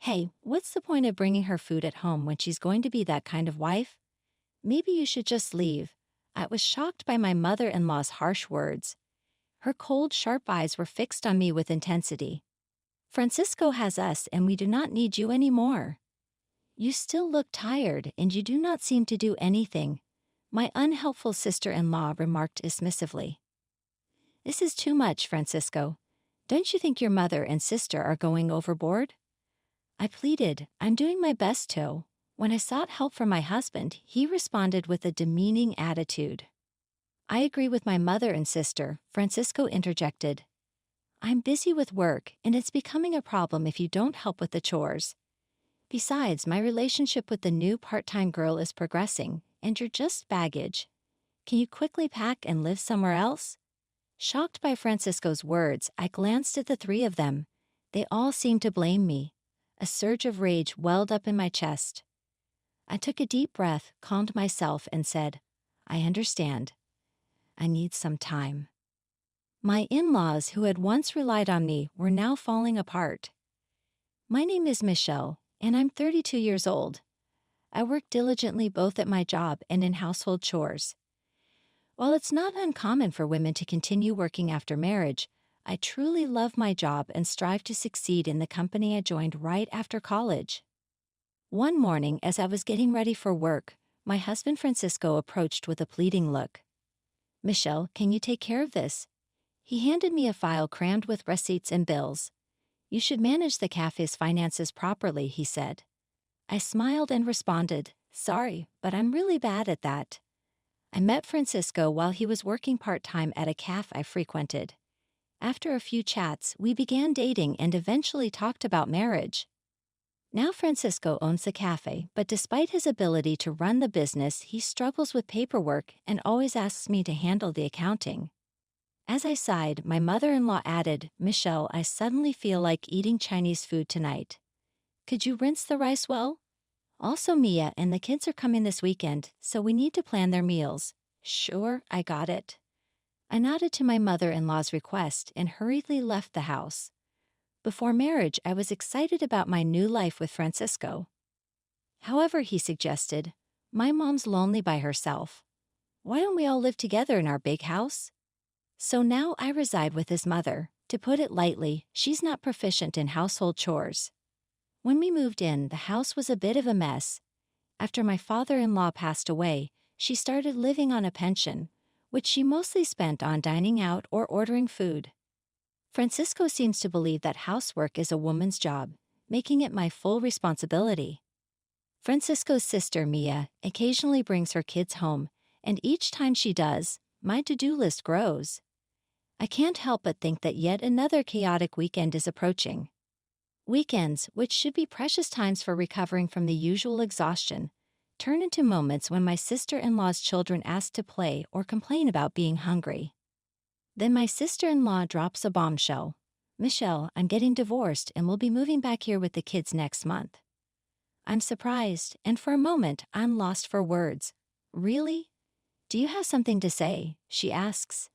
Hey, what's the point of bringing her food at home when she's going to be that kind of wife? Maybe you should just leave. I was shocked by my mother-in-law's harsh words. Her cold, sharp eyes were fixed on me with intensity. Francisco has us and we do not need you anymore. You still look tired and you do not seem to do anything, my unhelpful sister-in-law remarked dismissively. This is too much, Francisco. Don't you think your mother and sister are going overboard? I pleaded, I'm doing my best to. When I sought help from my husband, he responded with a demeaning attitude. I agree with my mother and sister, Francisco interjected. I'm busy with work, and it's becoming a problem if you don't help with the chores. Besides, my relationship with the new part-time girl is progressing, and you're just baggage. Can you quickly pack and live somewhere else? Shocked by Francisco's words, I glanced at the three of them. They all seemed to blame me. A surge of rage welled up in my chest. I took a deep breath, calmed myself, and said, I understand. I need some time. My in-laws, who had once relied on me, were now falling apart. My name is Michelle, and I'm 32 years old. I work diligently both at my job and in household chores. While it's not uncommon for women to continue working after marriage, I truly love my job and strive to succeed in the company I joined right after college. One morning, as I was getting ready for work, my husband Francisco approached with a pleading look. Michelle, can you take care of this? He handed me a file crammed with receipts and bills. You should manage the cafe's finances properly, he said. I smiled and responded, sorry, but I'm really bad at that. I met Francisco while he was working part-time at a cafe I frequented. After a few chats, we began dating and eventually talked about marriage. Now Francisco owns the cafe, but despite his ability to run the business, he struggles with paperwork and always asks me to handle the accounting. As I sighed, my mother-in-law added, Michelle, I suddenly feel like eating Chinese food tonight. Could you rinse the rice well? Also, Mia and the kids are coming this weekend, so we need to plan their meals. Sure, I got it. I nodded to my mother-in-law's request and hurriedly left the house. Before marriage, I was excited about my new life with Francisco. However, he suggested, my mom's lonely by herself. Why don't we all live together in our big house? So now I reside with his mother. To put it lightly, she's not proficient in household chores. When we moved in, the house was a bit of a mess. After my father-in-law passed away, she started living on a pension, which she mostly spent on dining out or ordering food. Francisco seems to believe that housework is a woman's job, making it my full responsibility. Francisco's sister, Mia, occasionally brings her kids home, and each time she does, my to-do list grows. I can't help but think that yet another chaotic weekend is approaching. Weekends, which should be precious times for recovering from the usual exhaustion, turn into moments when my sister-in-law's children ask to play or complain about being hungry. Then my sister-in-law drops a bombshell. Michelle, I'm getting divorced and will be moving back here with the kids next month. I'm surprised, and for a moment, I'm lost for words. Really? Do you have something to say? She asks.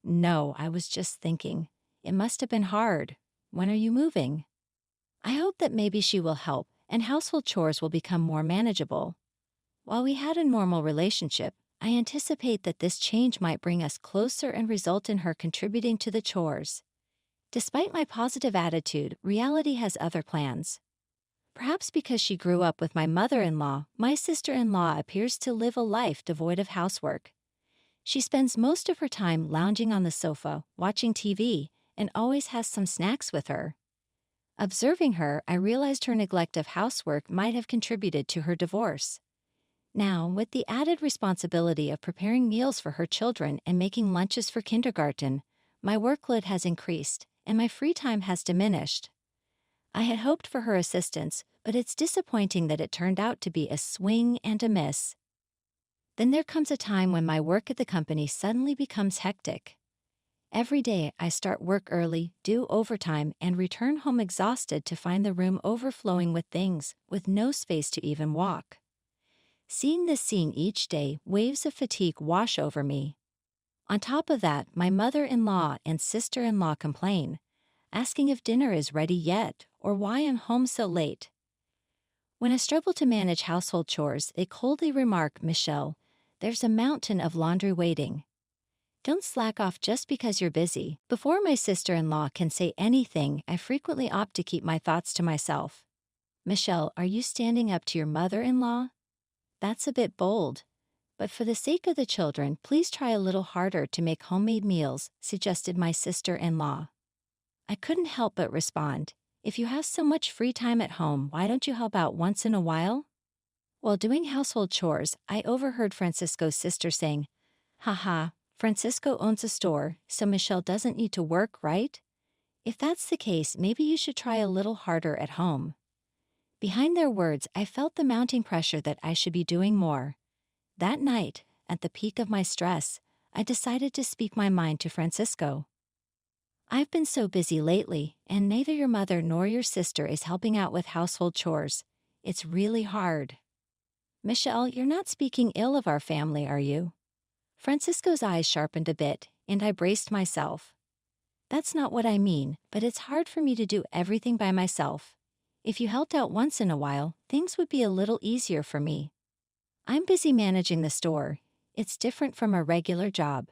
No, I was just thinking. It must have been hard. When are you moving? I hope that maybe she will help and household chores will become more manageable. While we had a normal relationship, I anticipate that this change might bring us closer and result in her contributing to the chores. Despite my positive attitude, reality has other plans. Perhaps because she grew up with my mother-in-law, my sister-in-law appears to live a life devoid of housework. She spends most of her time lounging on the sofa, watching TV, and always has some snacks with her. Observing her, I realized her neglect of housework might have contributed to her divorce. Now, with the added responsibility of preparing meals for her children and making lunches for kindergarten, my workload has increased, and my free time has diminished. I had hoped for her assistance, but it's disappointing that it turned out to be a swing and a miss. Then there comes a time when my work at the company suddenly becomes hectic. Every day I start work early, do overtime, and return home exhausted to find the room overflowing with things, with no space to even walk. Seeing this scene each day, waves of fatigue wash over me. On top of that, my mother-in-law and sister-in-law complain, asking if dinner is ready yet or why I'm home so late. When I struggle to manage household chores, they coldly remark, Michelle, there's a mountain of laundry waiting. Don't slack off just because you're busy. Before my sister-in-law can say anything, I frequently opt to keep my thoughts to myself. Michelle, are you standing up to your mother-in-law? That's a bit bold. But for the sake of the children, please try a little harder to make homemade meals, suggested my sister-in-law. I couldn't help but respond, if you have so much free time at home, why don't you help out once in a while? While doing household chores, I overheard Francisco's sister saying, haha, Francisco owns a store, so Michelle doesn't need to work, right? If that's the case, maybe you should try a little harder at home. Behind their words, I felt the mounting pressure that I should be doing more. That night, at the peak of my stress, I decided to speak my mind to Francisco. I've been so busy lately, and neither your mother nor your sister is helping out with household chores. It's really hard. Michelle, you're not speaking ill of our family, are you? Francisco's eyes sharpened a bit, and I braced myself. That's not what I mean, but it's hard for me to do everything by myself. If you helped out once in a while, things would be a little easier for me. I'm busy managing the store. It's different from a regular job.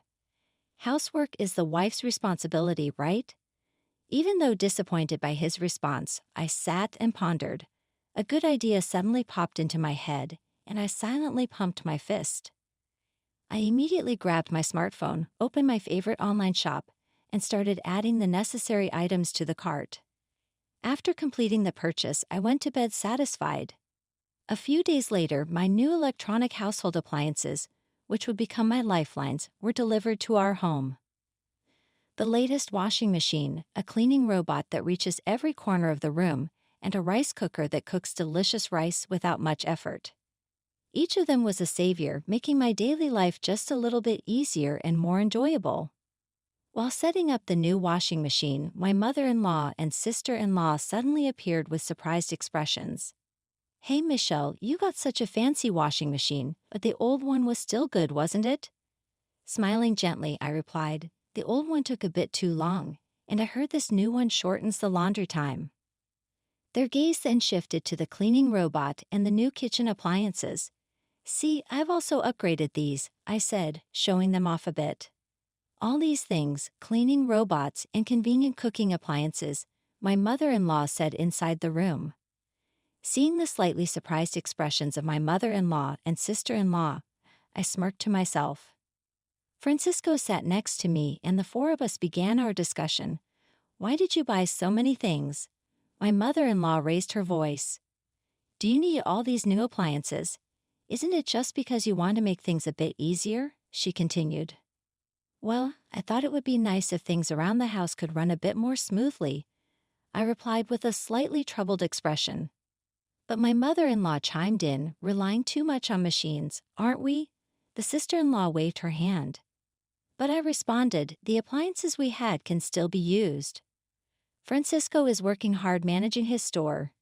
Housework is the wife's responsibility, right? Even though disappointed by his response, I sat and pondered. A good idea suddenly popped into my head, and I silently pumped my fist. I immediately grabbed my smartphone, opened my favorite online shop, and started adding the necessary items to the cart. After completing the purchase, I went to bed satisfied. A few days later, my new electronic household appliances, which would become my lifelines, were delivered to our home. The latest washing machine, a cleaning robot that reaches every corner of the room, and a rice cooker that cooks delicious rice without much effort. Each of them was a savior, making my daily life just a little bit easier and more enjoyable. While setting up the new washing machine, my mother-in-law and sister-in-law suddenly appeared with surprised expressions. Hey Michelle, you got such a fancy washing machine, but the old one was still good, wasn't it? Smiling gently, I replied, the old one took a bit too long, and I heard this new one shortens the laundry time. Their gaze then shifted to the cleaning robot and the new kitchen appliances. See, I've also upgraded these, I said, showing them off a bit. All these things, cleaning robots and convenient cooking appliances, my mother-in-law said inside the room. Seeing the slightly surprised expressions of my mother-in-law and sister-in-law, I smirked to myself. Francisco sat next to me and the four of us began our discussion. Why did you buy so many things? My mother-in-law raised her voice. Do you need all these new appliances? Isn't it just because you want to make things a bit easier? She continued. Well, I thought it would be nice if things around the house could run a bit more smoothly, I replied with a slightly troubled expression. But my mother-in-law chimed in, relying too much on machines, aren't we? The sister-in-law waved her hand. But I responded, the appliances we had can still be used. Francisco is working hard managing his store.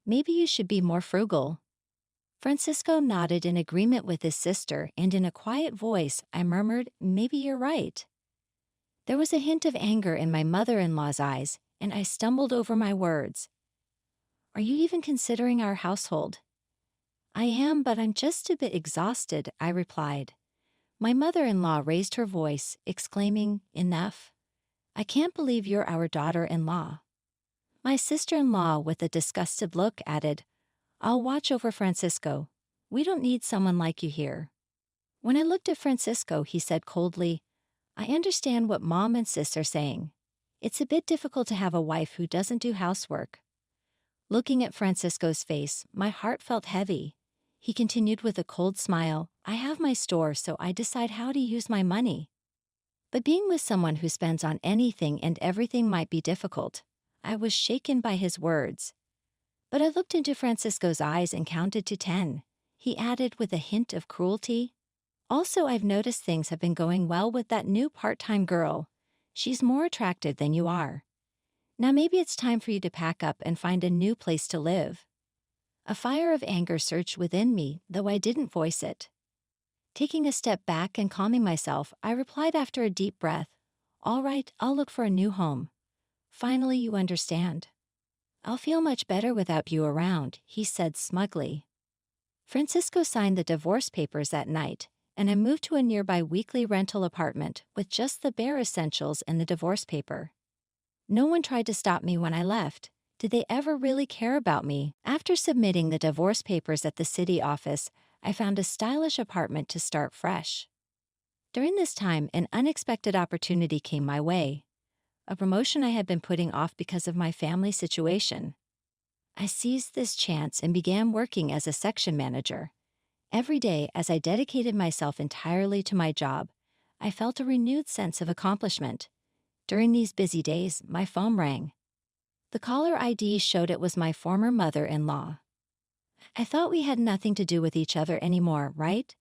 Maybe you should be more frugal. Francisco nodded in agreement with his sister, and in a quiet voice, I murmured, maybe you're right. There was a hint of anger in my mother-in-law's eyes, and I stumbled over my words. Are you even considering our household? I am, but I'm just a bit exhausted, I replied. My mother-in-law raised her voice, exclaiming, enough. I can't believe you're our daughter-in-law. My sister-in-law, with a disgusted look, added, I'll watch over Francisco. We don't need someone like you here. When I looked at Francisco, he said coldly, I understand what Mom and Sis are saying. It's a bit difficult to have a wife who doesn't do housework. Looking at Francisco's face, my heart felt heavy. He continued with a cold smile, I have my store, so I decide how to use my money. But being with someone who spends on anything and everything might be difficult. I was shaken by his words. But I looked into Francisco's eyes and counted to 10. He added with a hint of cruelty, also, I've noticed things have been going well with that new part-time girl. She's more attractive than you are. Now maybe it's time for you to pack up and find a new place to live. A fire of anger surged within me, though I didn't voice it. Taking a step back and calming myself, I replied after a deep breath, all right, I'll look for a new home. Finally, you understand. I'll feel much better without you around, he said smugly. Francisco signed the divorce papers that night, and I moved to a nearby weekly rental apartment with just the bare essentials and the divorce paper. No one tried to stop me when I left. Did they ever really care about me? After submitting the divorce papers at the city office, I found a stylish apartment to start fresh. During this time, an unexpected opportunity came my way. A promotion I had been putting off because of my family situation. I seized this chance and began working as a section manager. Every day, as I dedicated myself entirely to my job, I felt a renewed sense of accomplishment. During these busy days, my phone rang. The caller ID showed it was my former mother-in-law. I thought we had nothing to do with each other anymore, right?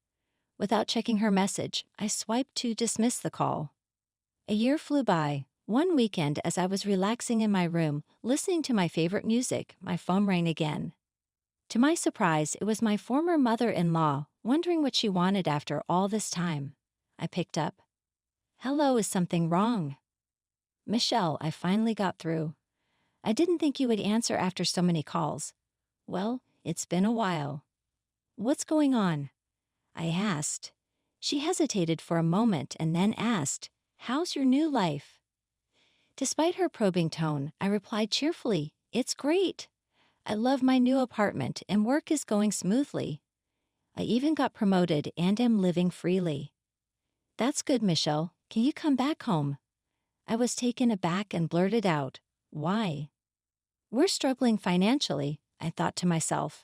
Without checking her message, I swiped to dismiss the call. A year flew by. One weekend, as I was relaxing in my room, listening to my favorite music, my phone rang again. To my surprise, it was my former mother-in-law, wondering what she wanted after all this time. I picked up. "Hello, is something wrong?" "Michelle, I finally got through. I didn't think you would answer after so many calls." "Well, it's been a while." "What's going on?" I asked. She hesitated for a moment and then asked, "How's your new life?" Despite her probing tone, I replied cheerfully, "It's great. I love my new apartment and work is going smoothly. I even got promoted and am living freely." "That's good, Michelle. Can you come back home?" I was taken aback and blurted out, "Why?" "We're struggling financially," I thought to myself.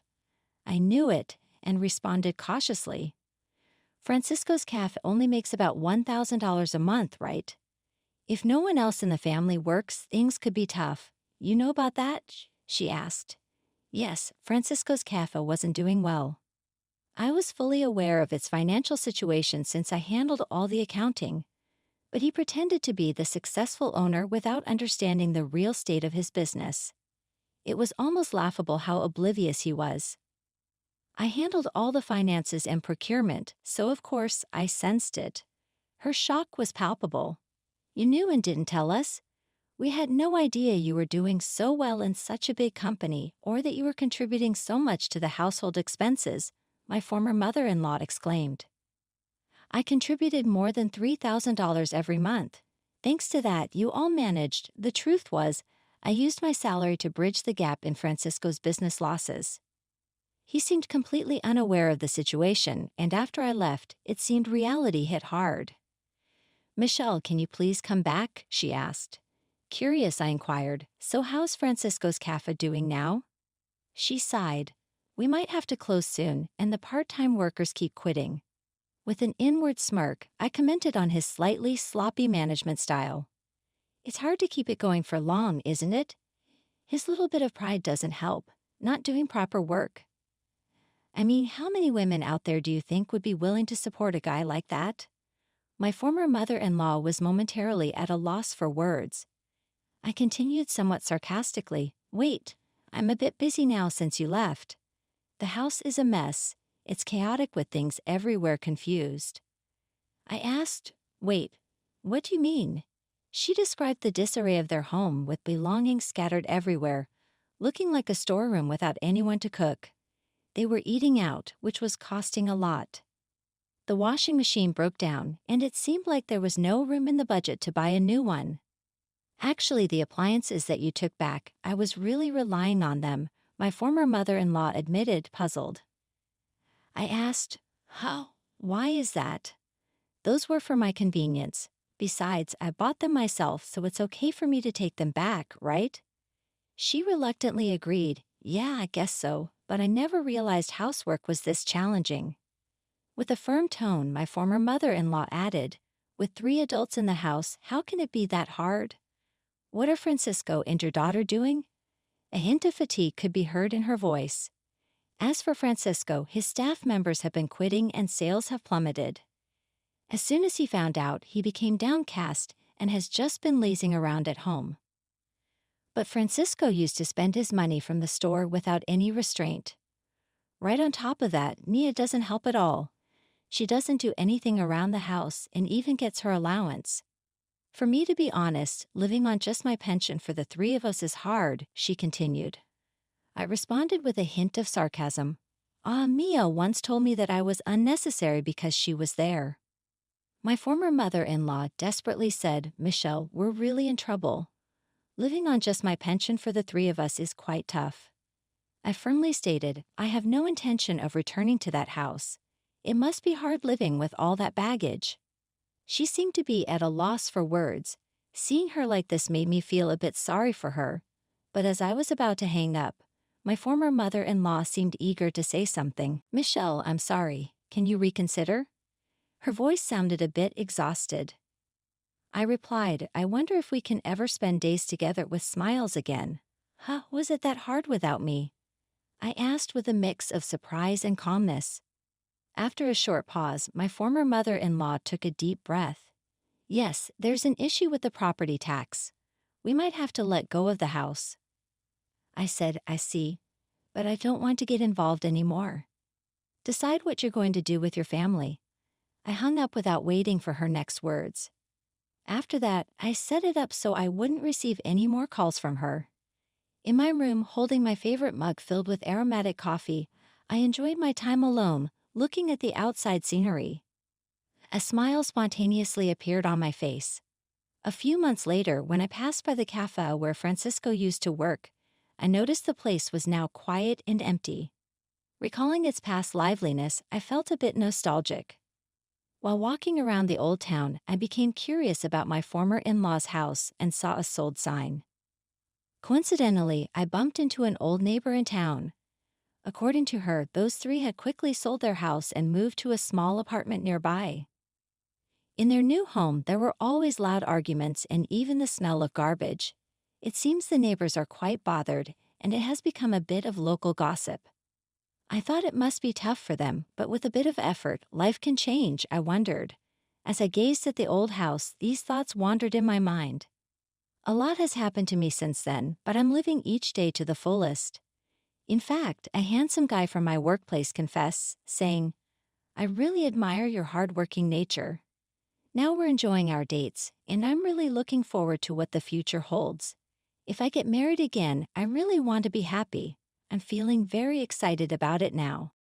I knew it and responded cautiously. "Francisco's cafe only makes about $1,000 a month, right? If no one else in the family works, things could be tough. You know about that?" she asked. Yes, Francisco's cafe wasn't doing well. I was fully aware of its financial situation since I handled all the accounting, but he pretended to be the successful owner without understanding the real state of his business. It was almost laughable how oblivious he was. I handled all the finances and procurement, so of course I sensed it. Her shock was palpable. "You knew and didn't tell us. We had no idea you were doing so well in such a big company or that you were contributing so much to the household expenses," my former mother-in-law exclaimed. "I contributed more than $3,000 every month. Thanks to that, you all managed. The truth was, I used my salary to bridge the gap in Francisco's business losses." He seemed completely unaware of the situation, and after I left, it seemed reality hit hard. "Michelle, can you please come back?" she asked. Curious, I inquired, "So how's Francisco's cafe doing now?" She sighed. "We might have to close soon, and the part-time workers keep quitting." With an inward smirk, I commented on his slightly sloppy management style. "It's hard to keep it going for long, isn't it? His little bit of pride doesn't help, not doing proper work. I mean, how many women out there do you think would be willing to support a guy like that?" My former mother-in-law was momentarily at a loss for words. I continued somewhat sarcastically, "Wait, I'm a bit busy now since you left. The house is a mess. It's chaotic with things everywhere confused." I asked, "Wait, what do you mean?" She described the disarray of their home with belongings scattered everywhere, looking like a storeroom without anyone to cook. They were eating out, which was costing a lot. The washing machine broke down, and it seemed like there was no room in the budget to buy a new one. "Actually, the appliances that you took back, I was really relying on them," my former mother-in-law admitted, puzzled. I asked, "How? Why is that?" "Those were for my convenience. Besides, I bought them myself, so it's okay for me to take them back, right?" She reluctantly agreed, "Yeah, I guess so, but I never realized housework was this challenging." With a firm tone, my former mother-in-law added, "With 3 adults in the house, how can it be that hard? What are Francisco and your daughter doing?" A hint of fatigue could be heard in her voice. As for Francisco, his staff members have been quitting and sales have plummeted. As soon as he found out, he became downcast and has just been lazing around at home. But Francisco used to spend his money from the store without any restraint. Right on top of that, Nia doesn't help at all. She doesn't do anything around the house and even gets her allowance. For me to be honest, living on just my pension for the three of us is hard, she continued. I responded with a hint of sarcasm. Mia once told me that I was unnecessary because she was there. My former mother-in-law desperately said, Michelle, we're really in trouble. Living on just my pension for the three of us is quite tough. I firmly stated, I have no intention of returning to that house. It must be hard living with all that baggage. She seemed to be at a loss for words. Seeing her like this made me feel a bit sorry for her. But as I was about to hang up, my former mother-in-law seemed eager to say something. Michelle, I'm sorry. Can you reconsider? Her voice sounded a bit exhausted. I replied, I wonder if we can ever spend days together with smiles again. Was it that hard without me? I asked with a mix of surprise and calmness. After a short pause, my former mother-in-law took a deep breath. Yes, there's an issue with the property tax. We might have to let go of the house. I said, I see, but I don't want to get involved anymore. Decide what you're going to do with your family. I hung up without waiting for her next words. After that, I set it up so I wouldn't receive any more calls from her. In my room, holding my favorite mug filled with aromatic coffee, I enjoyed my time alone, looking at the outside scenery. A smile spontaneously appeared on my face. A few months later, when I passed by the cafe where Francisco used to work, I noticed the place was now quiet and empty. Recalling its past liveliness, I felt a bit nostalgic. While walking around the old town, I became curious about my former in-law's house and saw a sold sign. Coincidentally, I bumped into an old neighbor in town. According to her, those three had quickly sold their house and moved to a small apartment nearby. In their new home, there were always loud arguments and even the smell of garbage. It seems the neighbors are quite bothered, and it has become a bit of local gossip. I thought it must be tough for them, but with a bit of effort, life can change, I wondered. As I gazed at the old house, these thoughts wandered in my mind. A lot has happened to me since then, but I'm living each day to the fullest. In fact, a handsome guy from my workplace confessed, saying, I really admire your hardworking nature. Now we're enjoying our dates, and I'm really looking forward to what the future holds. If I get married again, I really want to be happy. I'm feeling very excited about it now.